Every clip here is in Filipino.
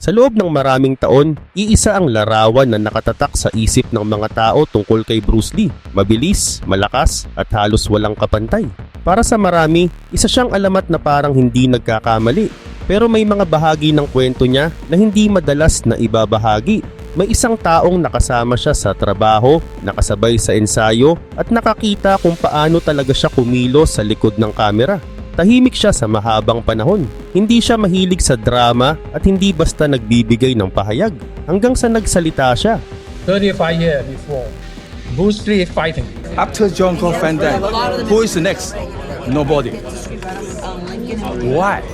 Sa loob ng maraming taon, iisa ang larawan na nakatatak sa isip ng mga tao tungkol kay Bruce Lee. Mabilis, malakas, at halos walang kapantay. Para sa marami, isa siyang alamat na parang hindi nagkakamali. Pero may mga bahagi ng kwento niya na hindi madalas na ibabahagi. May isang taong nakasama siya sa trabaho, nakasabay sa ensayo, at nakakita kung paano talaga siya kumilos sa likod ng kamera. Tahimik siya sa mahabang panahon. Hindi siya mahilig sa drama at hindi basta nagbibigay ng pahayag. Hanggang sa nagsalita siya. 35 years before, Bruce Lee is fighting. After John Claude Van Damme, who is the next? Nobody. Why?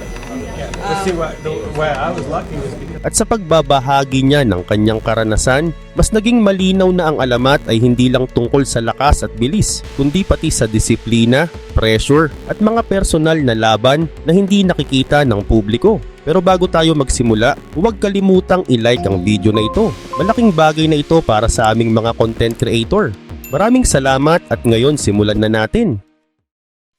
Let's see where I was lucky was because At sa pagbabahagi niya ng kanyang karanasan, mas naging malinaw na ang alamat ay hindi lang tungkol sa lakas at bilis, kundi pati sa disiplina, pressure, at mga personal na laban na hindi nakikita ng publiko. Pero bago tayo magsimula, huwag kalimutang i-like ang video na ito. Malaking bagay na ito para sa aming mga content creator. Maraming salamat at ngayon simulan na natin.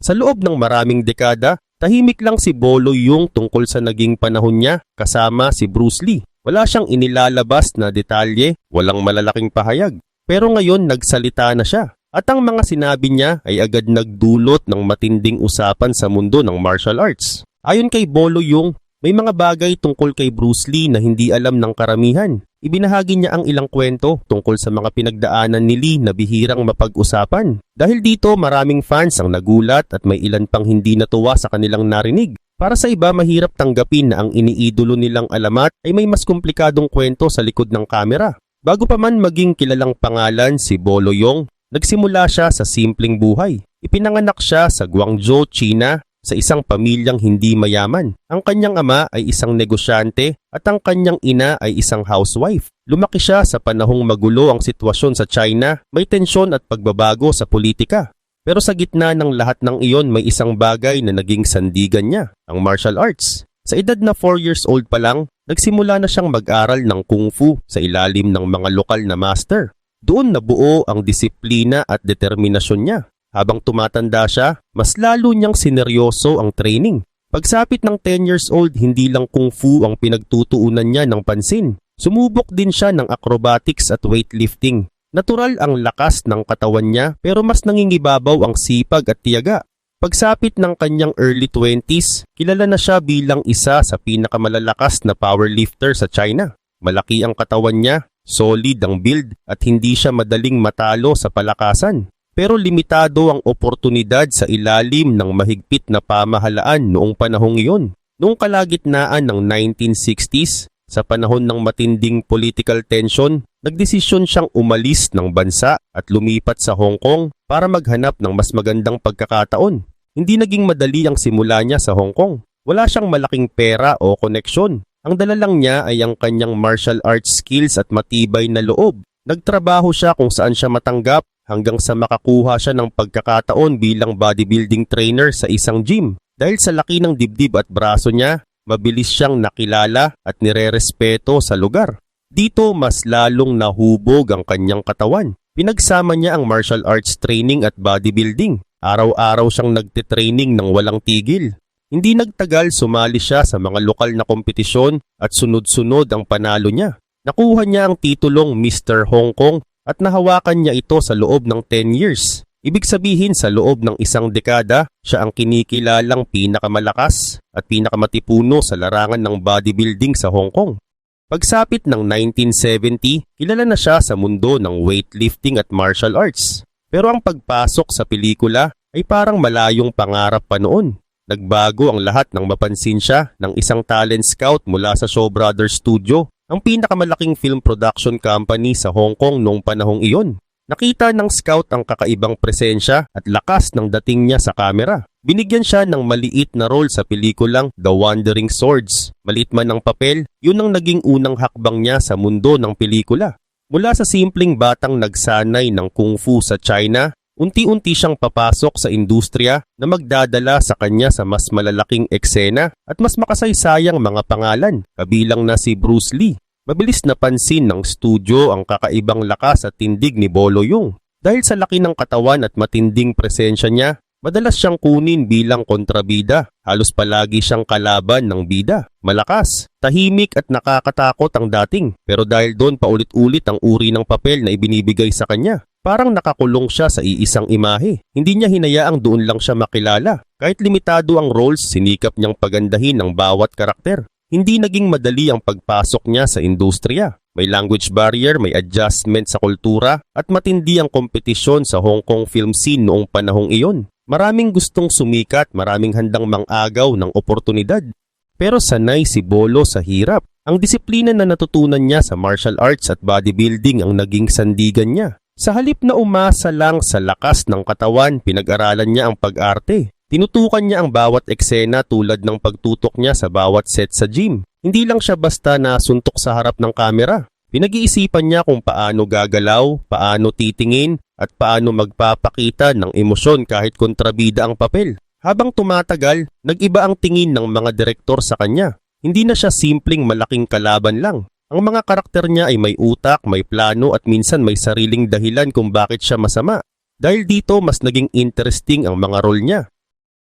Sa loob ng maraming dekada, tahimik lang si Bolo Yeung tungkol sa naging panahon niya kasama si Bruce Lee. Wala siyang inilalabas na detalye, walang malalaking pahayag. Pero ngayon nagsalita na siya. At ang mga sinabi niya ay agad nagdulot ng matinding usapan sa mundo ng martial arts. Ayon kay Bolo Yeung, may mga bagay tungkol kay Bruce Lee na hindi alam ng karamihan. Ibinahagi niya ang ilang kwento tungkol sa mga pinagdaanan ni Lee na bihirang mapag-usapan. Dahil dito maraming fans ang nagulat at may ilan pang hindi natuwa sa kanilang narinig. Para sa iba mahirap tanggapin na ang iniidolo nilang alamat ay may mas komplikadong kwento sa likod ng kamera. Bago pa man maging kilalang pangalan si Bolo Yeung, nagsimula siya sa simpleng buhay. Ipinanganak siya sa Guangzhou, China, sa isang pamilyang hindi mayaman. Ang kanyang ama ay isang negosyante at ang kanyang ina ay isang housewife. Lumaki siya sa panahong magulo ang sitwasyon sa China, may tensyon at pagbabago sa politika. Pero sa gitna ng lahat ng iyon may isang bagay na naging sandigan niya, ang martial arts. Sa edad na 4 years old pa lang, nagsimula na siyang mag-aral ng kung fu sa ilalim ng mga lokal na master. Doon nabuo ang disiplina at determinasyon niya. Habang tumatanda siya, mas lalo niyang sineryoso ang training. Pagsapit ng 10 years old, hindi lang kung fu ang pinagtutuunan niya ng pansin. Sumubok din siya ng acrobatics at weightlifting. Natural ang lakas ng katawan niya pero mas nangingibabaw ang sipag at tiyaga. Pagsapit ng kanyang early 20s, kilala na siya bilang isa sa pinakamalalakas na powerlifter sa China. Malaki ang katawan niya, solid ang build at hindi siya madaling matalo sa palakasan. Pero limitado ang oportunidad sa ilalim ng mahigpit na pamahalaan noong panahong iyon. Noong kalagitnaan ng 1960s, sa panahon ng matinding political tension, nagdesisyon siyang umalis ng bansa at lumipat sa Hong Kong para maghanap ng mas magandang pagkakataon. Hindi naging madali ang simula niya sa Hong Kong. Wala siyang malaking pera o koneksyon. Ang dala lang niya ay ang kanyang martial arts skills at matibay na loob. Nagtrabaho siya kung saan siya matanggap hanggang sa makakuha siya ng pagkakataon bilang bodybuilding trainer sa isang gym. Dahil sa laki ng dibdib at braso niya, mabilis siyang nakilala at nirerespeto sa lugar. Dito mas lalong nahubog ang kanyang katawan. Pinagsama niya ang martial arts training at bodybuilding. Araw-araw siyang nagtitraining ng walang tigil. Hindi nagtagal sumali siya sa mga lokal na kompetisyon at sunod-sunod ang panalo niya. Nakuha niya ang titulong Mr. Hong Kong at nahawakan niya ito sa loob ng 10 years. Ibig sabihin sa loob ng isang dekada, siya ang kinikilalang pinakamalakas at pinakamatipuno sa larangan ng bodybuilding sa Hong Kong. Pagsapit ng 1970, kilala na siya sa mundo ng weightlifting at martial arts. Pero ang pagpasok sa pelikula ay parang malayong pangarap pa noon. Nagbago ang lahat nang mapansin siya ng isang talent scout mula sa Shaw Brothers Studio, ang pinakamalaking film production company sa Hong Kong noong panahong iyon. Nakita ng scout ang kakaibang presensya at lakas ng dating niya sa kamera. Binigyan siya ng maliit na role sa pelikulang The Wandering Swords. Maliit man ang papel, yun ang naging unang hakbang niya sa mundo ng pelikula. Mula sa simpleng batang nagsanay ng kung fu sa China, unti-unti siyang papasok sa industriya na magdadala sa kanya sa mas malalaking eksena at mas makasaysayang mga pangalan, kabilang na si Bruce Lee. Mabilis napansin ng studio ang kakaibang lakas at tindig ni Bolo Yeung. Dahil sa laki ng katawan at matinding presensya niya, Madalas siyang kunin bilang kontrabida. Halos palagi siyang kalaban ng bida. Malakas, tahimik at nakakatakot ang dating. Pero dahil doon paulit-ulit ang uri ng papel na ibinibigay sa kanya. Parang nakakulong siya sa iisang imahe. Hindi niya hinayaang doon lang siya makilala. Kahit limitado ang roles, sinikap niyang pagandahin ang bawat karakter. Hindi naging madali ang pagpasok niya sa industriya. May language barrier, may adjustment sa kultura, at matindi ang kompetisyon sa Hong Kong film scene noong panahong iyon. Maraming gustong sumikat, maraming handang mang-agaw ng oportunidad. Pero sanay si Bolo sa hirap. Ang disiplina na natutunan niya sa martial arts at bodybuilding ang naging sandigan niya. Sa halip na umasa lang sa lakas ng katawan, pinag-aralan niya ang pag-arte. Tinutukan niya ang bawat eksena tulad ng pagtutok niya sa bawat set sa gym. Hindi lang siya basta nasuntok sa harap ng kamera. Pinag-iisipan niya kung paano gagalaw, paano titingin, at paano magpapakita ng emosyon kahit kontrabida ang papel. Habang tumatagal, nag-iba ang tingin ng mga direktor sa kanya. Hindi na siya simpleng malaking kalaban lang. Ang mga karakter niya ay may utak, may plano at minsan may sariling dahilan kung bakit siya masama. Dahil dito mas naging interesting ang mga role niya.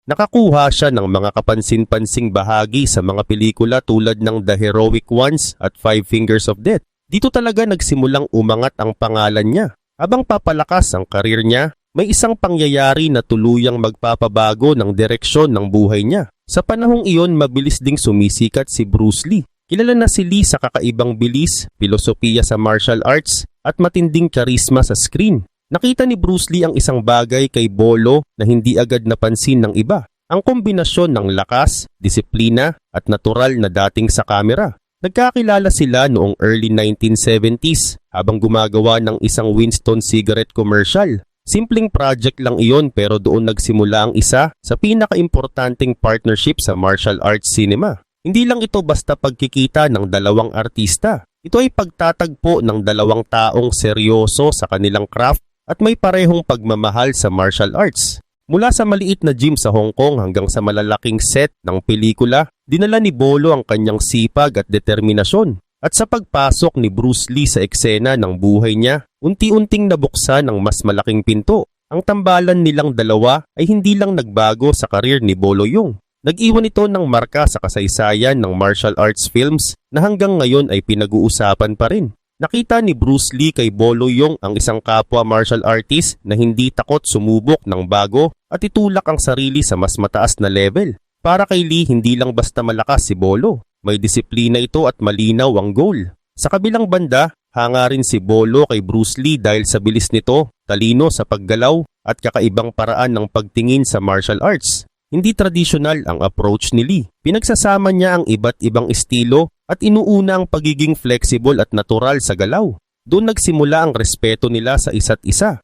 Nakakuha siya ng mga kapansin-pansing bahagi sa mga pelikula tulad ng The Heroic Ones at Five Fingers of Death. Dito talaga nagsimulang umangat ang pangalan niya. Habang papalakas ang karir niya, may isang pangyayari na tuluyang magpapabago ng direksyon ng buhay niya. Sa panahong iyon, mabilis ding sumisikat si Bruce Lee. Kilala na si Lee sa kakaibang bilis, filosofiya sa martial arts, at matinding karisma sa screen. Nakita ni Bruce Lee ang isang bagay kay Bolo na hindi agad napansin ng iba. Ang kombinasyon ng lakas, disiplina, at natural na dating sa kamera. Nagkakilala sila noong early 1970s habang gumagawa ng isang Winston cigarette commercial. Simpleng project lang iyon pero doon nagsimula ang isa sa pinakaimportanteng partnership sa martial arts cinema. Hindi lang ito basta pagkikita ng dalawang artista. Ito ay pagtatagpo ng dalawang taong seryoso sa kanilang craft at may parehong pagmamahal sa martial arts. Mula sa maliit na gym sa Hong Kong hanggang sa malalaking set ng pelikula, dinala ni Bolo ang kanyang sipag at determinasyon. At sa pagpasok ni Bruce Lee sa eksena ng buhay niya, unti-unting nabuksan ang mas malaking pinto. Ang tambalan nilang dalawa ay hindi lang nagbago sa karir ni Bolo Yeung. Nag-iwan ito ng marka sa kasaysayan ng martial arts films na hanggang ngayon ay pinag-uusapan pa rin. Nakita ni Bruce Lee kay Bolo Yeung ang isang kapwa martial artist na hindi takot sumubok ng bago at itulak ang sarili sa mas mataas na level. Para kay Lee, hindi lang basta malakas si Bolo. May disiplina ito at malinaw ang goal. Sa kabilang banda, hanga rin si Bolo kay Bruce Lee dahil sa bilis nito, talino sa paggalaw at kakaibang paraan ng pagtingin sa martial arts. Hindi tradisyonal ang approach ni Lee. Pinagsasama niya ang iba't ibang estilo at inuuna ang pagiging flexible at natural sa galaw. Doon nagsimula ang respeto nila sa isa't isa.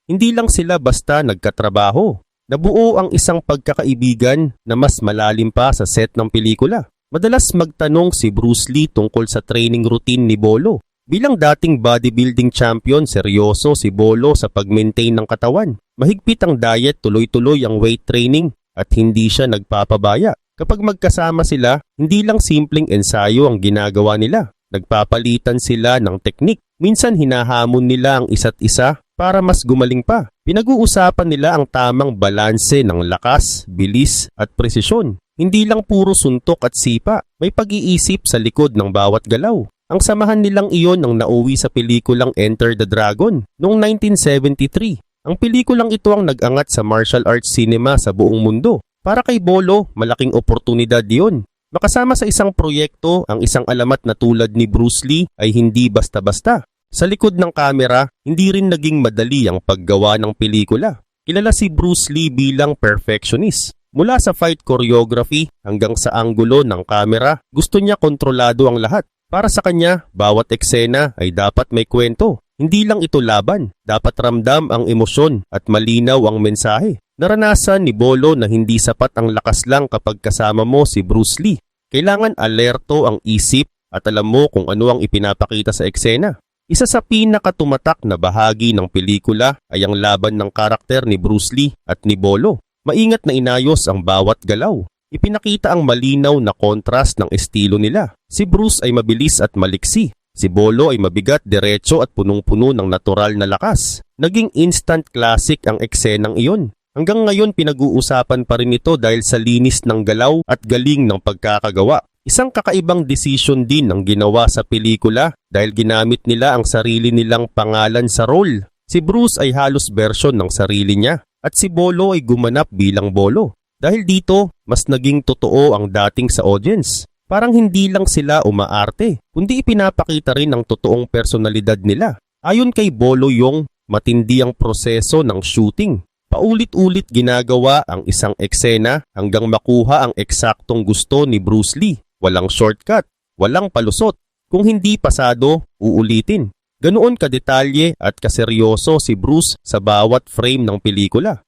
Hindi lang sila basta nagkatrabaho. Nabuo ang isang pagkakaibigan na mas malalim pa sa set ng pelikula. Madalas magtanong si Bruce Lee tungkol sa training routine ni Bolo. Bilang dating bodybuilding champion, seryoso si Bolo sa pag-maintain ng katawan. Mahigpit ang diet, tuloy-tuloy ang weight training at hindi siya nagpapabaya. Kapag magkasama sila, hindi lang simpleng ensayo ang ginagawa nila. Nagpapalitan sila ng teknik. Minsan hinahamon nila ang isa't isa para mas gumaling pa. Pinag-uusapan nila ang tamang balanse ng lakas, bilis at presisyon. Hindi lang puro suntok at sipa. May pag-iisip sa likod ng bawat galaw. Ang samahan nilang iyon ang nauwi sa pelikulang Enter the Dragon noong 1973. Ang pelikulang ito ang nag-angat sa martial arts cinema sa buong mundo. Para kay Bolo, malaking oportunidad yun. Makasama sa isang proyekto, ang isang alamat na tulad ni Bruce Lee ay hindi basta-basta. Sa likod ng kamera, hindi rin naging madali ang paggawa ng pelikula. Kilala si Bruce Lee bilang perfectionist. Mula sa fight choreography hanggang sa anggulo ng kamera, gusto niya kontrolado ang lahat. Para sa kanya, bawat eksena ay dapat may kwento. Hindi lang ito laban, dapat ramdam ang emosyon at malinaw ang mensahe. Naranasan ni Bolo na hindi sapat ang lakas lang kapag kasama mo si Bruce Lee. Kailangan alerto ang isip at alam mo kung ano ang ipinapakita sa eksena. Isa sa pinakatumatak na bahagi ng pelikula ay ang laban ng karakter ni Bruce Lee at ni Bolo. Maingat na inayos ang bawat galaw. Ipinakita ang malinaw na kontrast ng estilo nila. Si Bruce ay mabilis at maliksi. Si Bolo ay mabigat, diretso at punong-puno ng natural na lakas. Naging instant classic ang eksenang iyon. Hanggang ngayon pinag-uusapan pa rin ito dahil sa linis ng galaw at galing ng pagkakagawa. Isang kakaibang desisyon din ang ginawa sa pelikula dahil ginamit nila ang sarili nilang pangalan sa role. Si Bruce ay halos version ng sarili niya at si Bolo ay gumanap bilang Bolo. Dahil dito, mas naging totoo ang dating sa audience. Parang hindi lang sila umaarte, kundi ipinapakita rin ang totoong personalidad nila. Ayon kay Bolo Yung, matindi ang proseso ng shooting. Paulit-ulit ginagawa ang isang eksena hanggang makuha ang eksaktong gusto ni Bruce Lee. Walang shortcut, walang palusot. Kung hindi pasado, uulitin. Ganoon kadetalye at kaseryoso si Bruce sa bawat frame ng pelikula.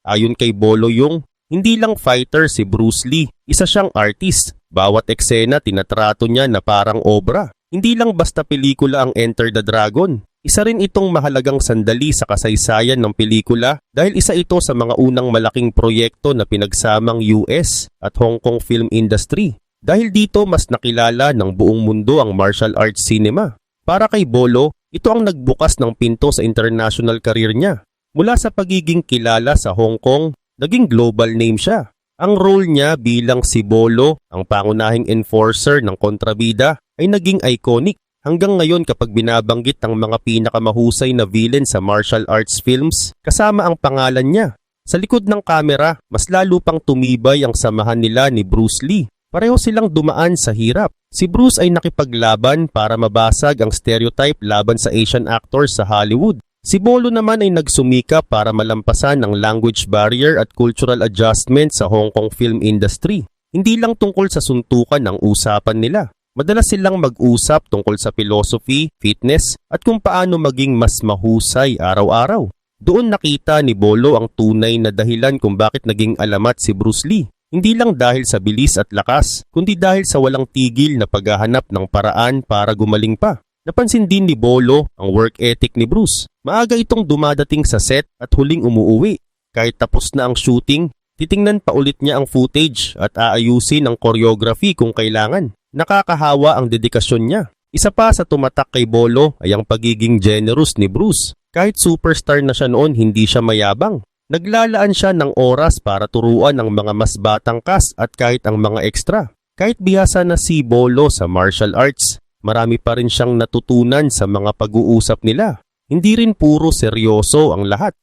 Ayon kay Bolo Yung, hindi lang fighter si Bruce Lee, isa siyang artist. Bawat eksena tinatrato niya na parang obra. Hindi lang basta pelikula ang Enter the Dragon. Isa rin itong mahalagang sandali sa kasaysayan ng pelikula dahil isa ito sa mga unang malaking proyekto na pinagsamang US at Hong Kong film industry. Dahil dito mas nakilala ng buong mundo ang martial arts cinema. Para kay Bolo, ito ang nagbukas ng pinto sa international career niya. Mula sa pagiging kilala sa Hong Kong, naging global name siya. Ang role niya bilang si Bolo, ang pangunahing enforcer ng kontrabida, ay naging iconic. Hanggang ngayon kapag binabanggit ang mga pinakamahusay na villain sa martial arts films, kasama ang pangalan niya. Sa likod ng kamera, mas lalo pang tumibay ang samahan nila ni Bruce Lee. Pareho silang dumaan sa hirap. Si Bruce ay nakipaglaban para mabasag ang stereotype laban sa Asian actors sa Hollywood. Si Bolo naman ay nagsumika para malampasan ang language barrier at cultural adjustment sa Hong Kong film industry. Hindi lang tungkol sa suntukan ang usapan nila. Madalas silang mag-usap tungkol sa philosophy, fitness, at kung paano maging mas mahusay araw-araw. Doon nakita ni Bolo ang tunay na dahilan kung bakit naging alamat si Bruce Lee. Hindi lang dahil sa bilis at lakas, kundi dahil sa walang tigil na paghahanap ng paraan para gumaling pa. Napansin din ni Bolo ang work ethic ni Bruce. Maaga itong dumadating sa set at huling umuuwi. Kahit tapos na ang shooting, titingnan pa ulit niya ang footage at aayusin ang choreography kung kailangan. Nakakahawa ang dedikasyon niya. Isa pa sa tumatak kay Bolo ay ang pagiging generous ni Bruce. Kahit superstar na siya noon, hindi siya mayabang. Naglalaan siya ng oras para turuan ang mga mas batang cast at kahit ang mga extra. Kahit bihasa na si Bolo sa martial arts, marami pa rin siyang natutunan sa mga pag-uusap nila. Hindi rin puro seryoso ang lahat.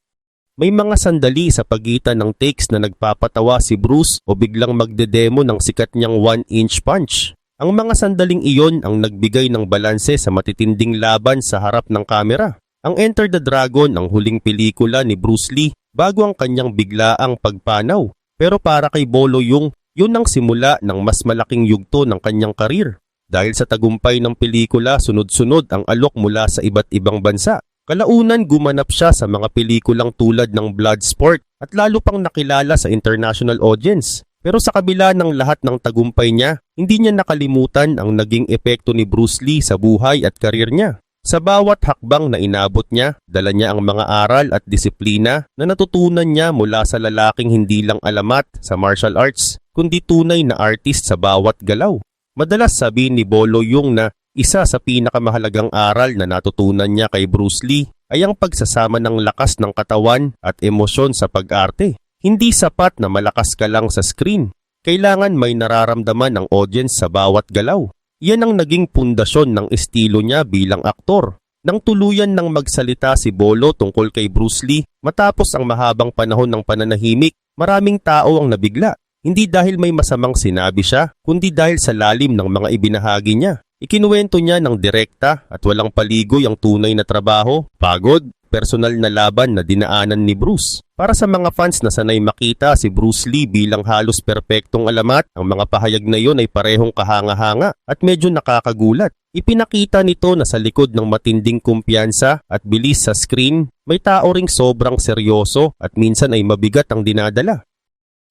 May mga sandali sa pagitan ng takes na nagpapatawa si Bruce o biglang magdedemo ng sikat niyang 1-inch punch. Ang mga sandaling iyon ang nagbigay ng balanse sa matitinding laban sa harap ng kamera. Ang Enter the Dragon ang huling pelikula ni Bruce Lee bago ang kanyang biglaang pagpanaw. Pero para kay Bolo Yung, yun ang simula ng mas malaking yugto ng kanyang karir. Dahil sa tagumpay ng pelikula, sunod-sunod ang alok mula sa iba't ibang bansa. Kalaunan gumanap siya sa mga pelikulang tulad ng Bloodsport at lalo pang nakilala sa international audience. Pero sa kabila ng lahat ng tagumpay niya, hindi niya nakalimutan ang naging epekto ni Bruce Lee sa buhay at karir niya. Sa bawat hakbang na inabot niya, dala niya ang mga aral at disiplina na natutunan niya mula sa lalaking hindi lang alamat sa martial arts, kundi tunay na artist sa bawat galaw. Madalas sabihin ni Bolo Yung na isa sa pinakamahalagang aral na natutunan niya kay Bruce Lee ay ang pagsasama ng lakas ng katawan at emosyon sa pag-arte. Hindi sapat na malakas ka lang sa screen. Kailangan may nararamdaman ang audience sa bawat galaw. Yan ang naging pundasyon ng estilo niya bilang aktor. Nang tuluyan ng magsalita si Bolo tungkol kay Bruce Lee matapos ang mahabang panahon ng pananahimik, maraming tao ang nabigla. Hindi dahil may masamang sinabi siya, kundi dahil sa lalim ng mga ibinahagi niya. Ikinuwento niya ng direkta at walang paligoy ang tunay na trabaho, pagod, personal na laban na dinaanan ni Bruce. Para sa mga fans na sanay makita si Bruce Lee bilang halos perpektong alamat, ang mga pahayag na iyon ay parehong kahanga-hanga at medyo nakakagulat. Ipinakita nito na sa likod ng matinding kumpiyansa at bilis sa screen, may tao ring sobrang seryoso at minsan ay mabigat ang dinadala.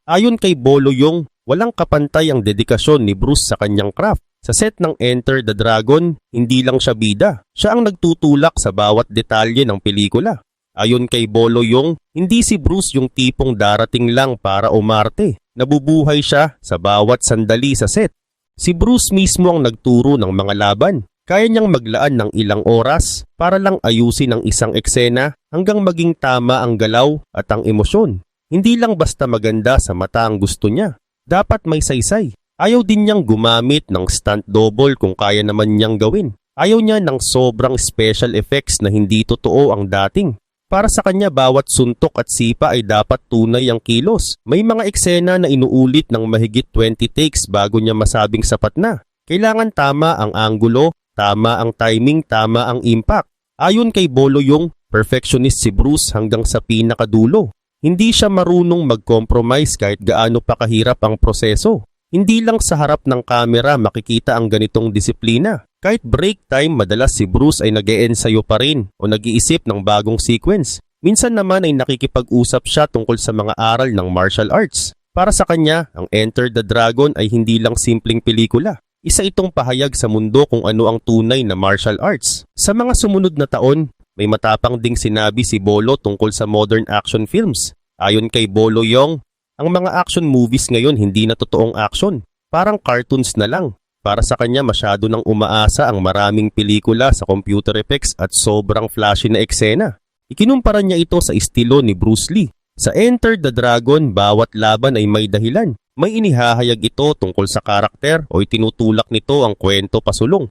Ayon kay Bolo Yung, walang kapantay ang dedikasyon ni Bruce sa kanyang craft. Sa set ng Enter the Dragon, hindi lang siya bida. Siya ang nagtutulak sa bawat detalye ng pelikula. Ayon kay Bolo Yung, hindi si Bruce yung tipong darating lang para umarte. Nabubuhay siya sa bawat sandali sa set. Si Bruce mismo ang nagturo ng mga laban. Kaya niyang maglaan ng ilang oras para lang ayusin ang isang eksena hanggang maging tama ang galaw at ang emosyon. Hindi lang basta maganda sa mata ang gusto niya. Dapat may saysay. Ayaw din niyang gumamit ng stunt double kung kaya naman niyang gawin. Ayaw niya ng sobrang special effects na hindi totoo ang dating. Para sa kanya bawat suntok at sipa ay dapat tunay ang kilos. May mga eksena na inuulit ng mahigit 20 takes bago niya masabing sapat na. Kailangan tama ang anggulo, tama ang timing, tama ang impact. Ayon kay Bolo Yung, perfectionist si Bruce hanggang sa pinakadulo. Hindi siya marunong mag-compromise kahit gaano pa kahirap ang proseso. Hindi lang sa harap ng kamera makikita ang ganitong disiplina. Kahit break time, madalas si Bruce ay nag-e-ensayo pa rin o nag-iisip ng bagong sequence. Minsan naman ay nakikipag-usap siya tungkol sa mga aral ng martial arts. Para sa kanya, ang Enter the Dragon ay hindi lang simpleng pelikula. Isa itong pahayag sa mundo kung ano ang tunay na martial arts. Sa mga sumunod na taon, may matapang ding sinabi si Bolo tungkol sa modern action films. Ayon kay Bolo Yung, ang mga action movies ngayon hindi na totoong action. Parang cartoons na lang. Para sa kanya masyado nang umaasa ang maraming pelikula sa computer effects at sobrang flashy na eksena. Ikinumpara niya ito sa estilo ni Bruce Lee. Sa Enter the Dragon, bawat laban ay may dahilan. May inihahayag ito tungkol sa karakter o itinutulak nito ang kwento pasulong.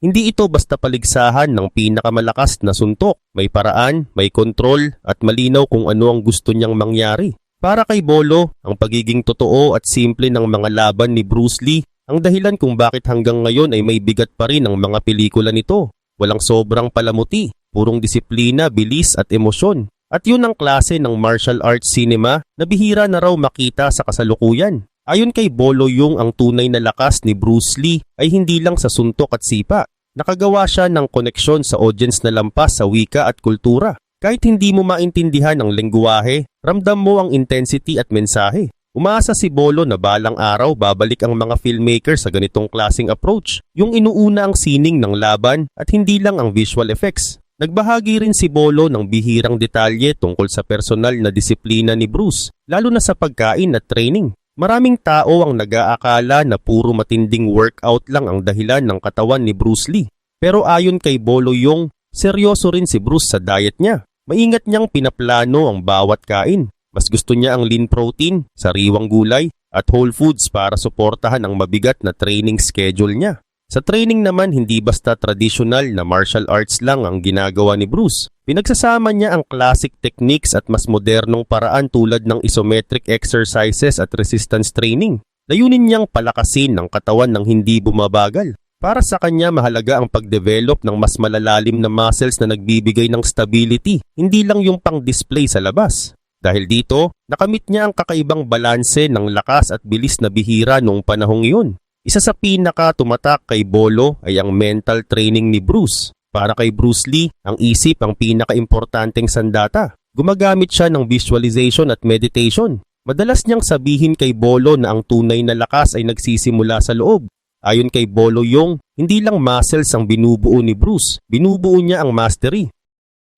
Hindi ito basta paligsahan ng pinakamalakas na suntok. May paraan, may kontrol at malinaw kung ano ang gusto niyang mangyari. Para kay Bolo, ang pagiging totoo at simple ng mga laban ni Bruce Lee ang dahilan kung bakit hanggang ngayon ay may bigat pa rin ang mga pelikula nito. Walang sobrang palamuti, purong disiplina, bilis at emosyon. At yun ang klase ng martial arts cinema na bihira na raw makita sa kasalukuyan. Ayon kay Bolo Yung, ang tunay na lakas ni Bruce Lee ay hindi lang sa suntok at sipa. Nakagawa siya ng koneksyon sa audience na lampas sa wika at kultura. Kahit hindi mo maintindihan ang lengguwahe, ramdam mo ang intensity at mensahe. Umaasa si Bolo na balang araw babalik ang mga filmmaker sa ganitong klaseng approach, yung inuuna ang sining ng laban at hindi lang ang visual effects. Nagbahagi rin si Bolo ng bihirang detalye tungkol sa personal na disiplina ni Bruce, lalo na sa pagkain at training. Maraming tao ang nag-aakala na puro matinding workout lang ang dahilan ng katawan ni Bruce Lee. Pero ayon kay Bolo Yung, seryoso rin si Bruce sa diet niya. Maingat niyang pinaplano ang bawat kain. Mas gusto niya ang lean protein, sariwang gulay, at whole foods para suportahan ang mabigat na training schedule niya. Sa training naman, hindi basta traditional na martial arts lang ang ginagawa ni Bruce. Pinagsasama niya ang classic techniques at mas modernong paraan tulad ng isometric exercises at resistance training. Layunin niyang palakasin ng katawan ng hindi bumabagal. Para sa kanya, mahalaga ang pag-develop ng mas malalalim na muscles na nagbibigay ng stability, hindi lang yung pang-display sa labas. Dahil dito, nakamit niya ang kakaibang balanse ng lakas at bilis na bihira noong panahong iyon. Isa sa pinaka tumatak kay Bolo ay ang mental training ni Bruce. Para kay Bruce Lee, ang isip ang pinaka-importanteng sandata. Gumagamit siya ng visualization at meditation. Madalas niyang sabihin kay Bolo na ang tunay na lakas ay nagsisimula sa loob. Ayon kay Bolo Yung, hindi lang muscles ang binubuo ni Bruce, binubuo niya ang mastery.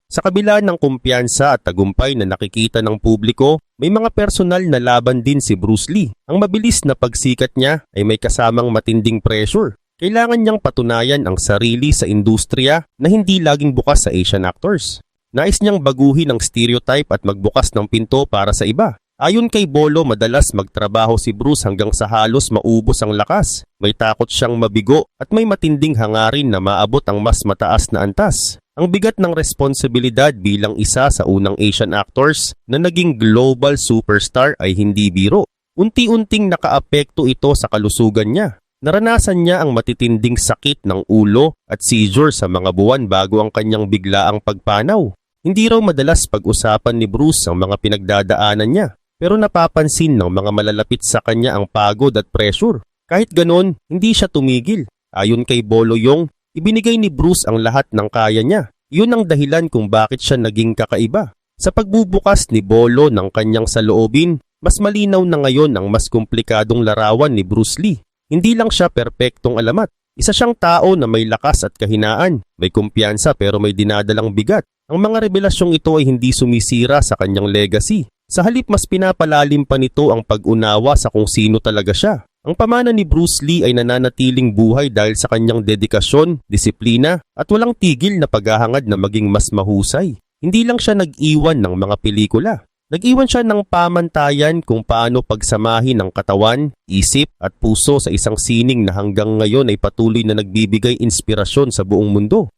Sa kabila ng kumpiyansa at tagumpay na nakikita ng publiko, may mga personal na laban din si Bruce Lee. Ang mabilis na pagsikat niya ay may kasamang matinding pressure. Kailangan niyang patunayan ang sarili sa industriya na hindi laging bukas sa Asian actors. Nais niyang baguhin ang stereotype at magbukas ng pinto para sa iba. Ayon kay Bolo, madalas magtrabaho si Bruce hanggang sa halos maubos ang lakas. May takot siyang mabigo at may matinding hangarin na maabot ang mas mataas na antas. Ang bigat ng responsibilidad bilang isa sa unang Asian actors na naging global superstar ay hindi biro. Unti-unting nakaapekto ito sa kalusugan niya. Naranasan niya ang matitinding sakit ng ulo at seizure sa mga buwan bago ang kanyang biglaang pagpanaw. Hindi raw madalas pag-usapan ni Bruce ang mga pinagdadaanan niya. Pero napapansin ng mga malalapit sa kanya ang pagod at pressure. Kahit ganon, hindi siya tumigil. Ayon kay Bolo Yung, ibinigay ni Bruce ang lahat ng kaya niya. Yun ang dahilan kung bakit siya naging kakaiba. Sa pagbubukas ni Bolo ng kanyang saloobin, mas malinaw na ngayon ang mas komplikadong larawan ni Bruce Lee. Hindi lang siya perpektong alamat. Isa siyang tao na may lakas at kahinaan, may kumpiyansa pero may dinadalang bigat. Ang mga revelasyong ito ay hindi sumisira sa kanyang legacy. Sa halip mas pinapalalim pa nito ang pag-unawa sa kung sino talaga siya. Ang pamana ni Bruce Lee ay nananatiling buhay dahil sa kanyang dedikasyon, disiplina at walang tigil na paghahangad na maging mas mahusay. Hindi lang siya nag-iwan ng mga pelikula. Nag-iwan siya ng pamantayan kung paano pagsamahin ang katawan, isip at puso sa isang sining na hanggang ngayon ay patuloy na nagbibigay inspirasyon sa buong mundo.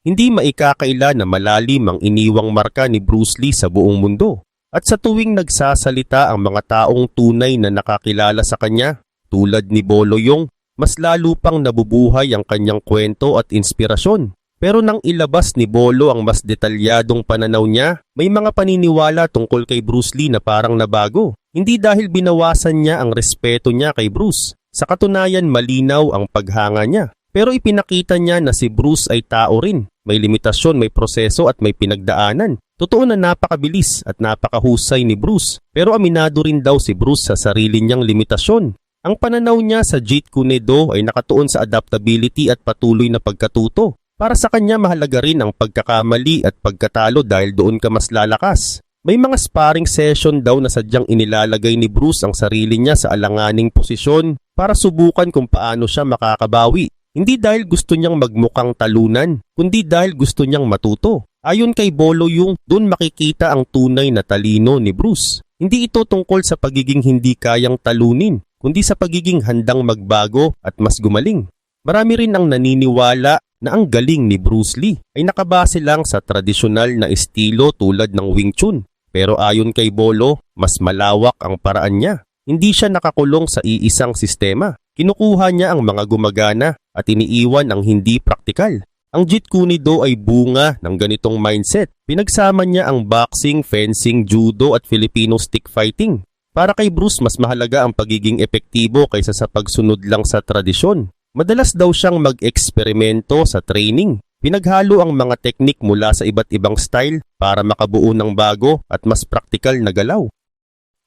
Hindi maikakaila na malalim ang iniwang marka ni Bruce Lee sa buong mundo. At sa tuwing nagsasalita ang mga taong tunay na nakakilala sa kanya, tulad ni Bolo Yung, mas lalo pang nabubuhay ang kanyang kwento at inspirasyon. Pero nang ilabas ni Bolo ang mas detalyadong pananaw niya, may mga paniniwala tungkol kay Bruce Lee na parang nabago. Hindi dahil binawasan niya ang respeto niya kay Bruce. Sa katunayan malinaw ang paghanga niya. Pero ipinakita niya na si Bruce ay tao rin. May limitasyon, may proseso at may pinagdaanan. Totoo na napakabilis at napakahusay ni Bruce. Pero aminado rin daw si Bruce sa sarili niyang limitasyon. Ang pananaw niya sa Jeet Kune Do ay nakatuon sa adaptability at patuloy na pagkatuto. Para sa kanya mahalaga rin ang pagkakamali at pagkatalo dahil doon ka mas lalakas. May mga sparring session daw na sadyang inilalagay ni Bruce ang sarili niya sa alanganing posisyon para subukan kung paano siya makakabawi. Hindi dahil gusto niyang magmukhang talunan, kundi dahil gusto niyang matuto. Ayon kay Bolo Yung, doon makikita ang tunay na talino ni Bruce. Hindi ito tungkol sa pagiging hindi kayang talunin, kundi sa pagiging handang magbago at mas gumaling. Marami rin ang naniniwala na ang galing ni Bruce Lee ay nakabase lang sa tradisyonal na estilo tulad ng Wing Chun. Pero ayon kay Bolo, mas malawak ang paraan niya. Hindi siya nakakulong sa iisang sistema. Kinukuha niya ang mga gumagana at iniiwan ang hindi praktikal. Ang Jeet Kune Do ay bunga ng ganitong mindset. Pinagsama niya ang boxing, fencing, judo at Filipino stick fighting. Para kay Bruce, mas mahalaga ang pagiging epektibo kaysa sa pagsunod lang sa tradisyon. Madalas daw siyang mag-eksperimento sa training. Pinaghalo ang mga teknik mula sa iba't ibang style para makabuo ng bago at mas praktikal na galaw.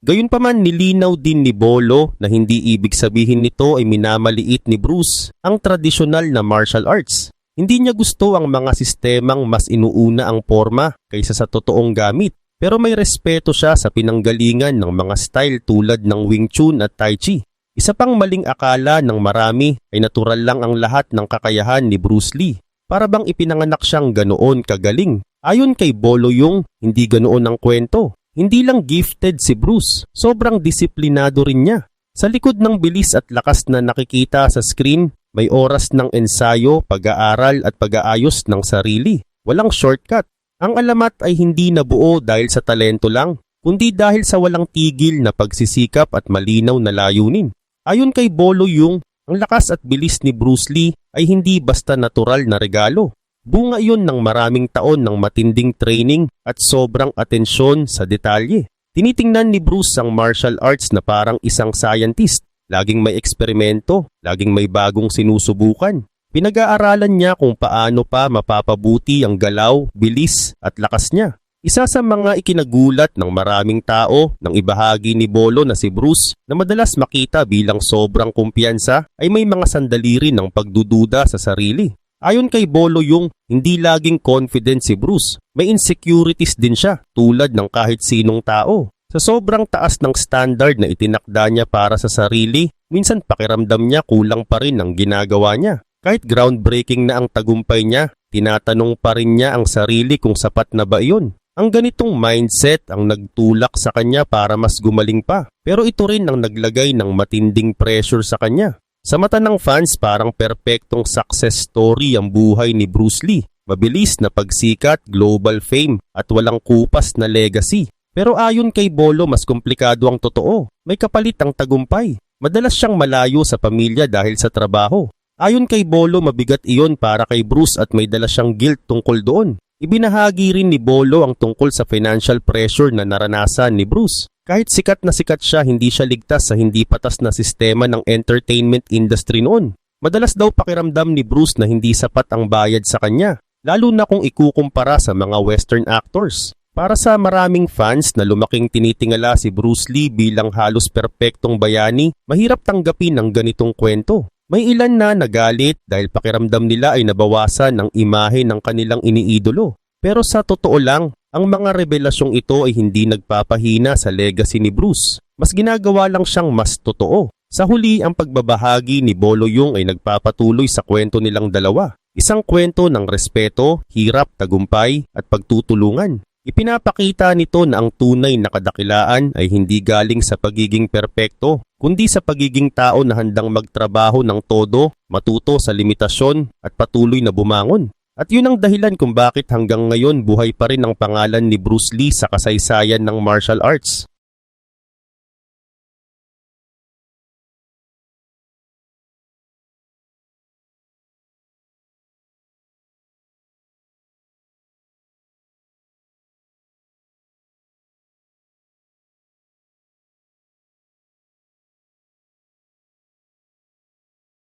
Gayunpaman nilinaw din ni Bolo na hindi ibig sabihin nito ay minamaliit ni Bruce ang tradisyonal na martial arts. Hindi niya gusto ang mga sistemang mas inuuna ang forma kaysa sa totoong gamit. Pero may respeto siya sa pinanggalingan ng mga style tulad ng Wing Chun at Tai Chi. Isa pang maling akala ng marami ay natural lang ang lahat ng kakayahan ni Bruce Lee. Para bang ipinanganak siyang ganoon kagaling. Ayon kay Bolo Yung, hindi ganoon ang kwento. Hindi lang gifted si Bruce, sobrang disiplinado rin niya. Sa likod ng bilis at lakas na nakikita sa screen, may oras ng ensayo, pag-aaral at pag-aayos ng sarili. Walang shortcut. Ang alamat ay hindi nabuo dahil sa talento lang, kundi dahil sa walang tigil na pagsisikap at malinaw na layunin. Ayon kay Bolo Yung, ang lakas at bilis ni Bruce Lee ay hindi basta natural na regalo. Bunga iyon ng maraming taon ng matinding training at sobrang atensyon sa detalye. Tinitingnan ni Bruce ang martial arts na parang isang scientist. Laging may eksperimento, laging may bagong sinusubukan. Pinag-aaralan niya kung paano pa mapapabuti ang galaw, bilis at lakas niya. Isa sa mga ikinagulat ng maraming tao nang ibahagi ni Bolo na si Bruce na madalas makita bilang sobrang kumpiyansa ay may mga sandali rin ng pagdududa sa sarili. Ayon kay Bolo Yung, hindi laging confident si Bruce. May insecurities din siya tulad ng kahit sinong tao. Sa sobrang taas ng standard na itinakda niya para sa sarili, minsan pakiramdam niya kulang pa rin ang ginagawa niya. Kahit groundbreaking na ang tagumpay niya, tinatanong pa rin niya ang sarili kung sapat na ba iyon. Ang ganitong mindset ang nagtulak sa kanya para mas gumaling pa. Pero ito rin ang naglagay ng matinding pressure sa kanya. Sa mata ng fans, parang perpektong success story ang buhay ni Bruce Lee. Mabilis na pagsikat, global fame at walang kupas na legacy. Pero ayon kay Bolo, mas komplikado ang totoo. May kapalit ang tagumpay. Madalas siyang malayo sa pamilya dahil sa trabaho. Ayon kay Bolo, mabigat iyon para kay Bruce at may dala siyang guilt tungkol doon. Ibinahagi rin ni Bolo ang tungkol sa financial pressure na naranasan ni Bruce. Kahit sikat na sikat siya, hindi siya ligtas sa hindi patas na sistema ng entertainment industry noon. Madalas daw pakiramdam ni Bruce na hindi sapat ang bayad sa kanya, lalo na kung ikukumpara sa mga western actors. Para sa maraming fans na lumaking tinitingala si Bruce Lee bilang halos perpektong bayani, mahirap tanggapin ang ganitong kwento. May ilan na nagalit dahil pakiramdam nila ay nabawasan ang imahe ng kanilang iniidolo. Pero sa totoo lang, ang mga revelasyong ito ay hindi nagpapahina sa legacy ni Bruce. Mas ginagawa lang siyang mas totoo. Sa huli, ang pagbabahagi ni Bolo Yung ay nagpapatuloy sa kwento nilang dalawa. Isang kwento ng respeto, hirap, tagumpay at pagtutulungan. Ipinapakita nito na ang tunay na kadakilaan ay hindi galing sa pagiging perpekto, kundi sa pagiging tao na handang magtrabaho ng todo, matuto sa limitasyon at patuloy na bumangon. At yun ang dahilan kung bakit hanggang ngayon buhay pa rin ang pangalan ni Bruce Lee sa kasaysayan ng martial arts.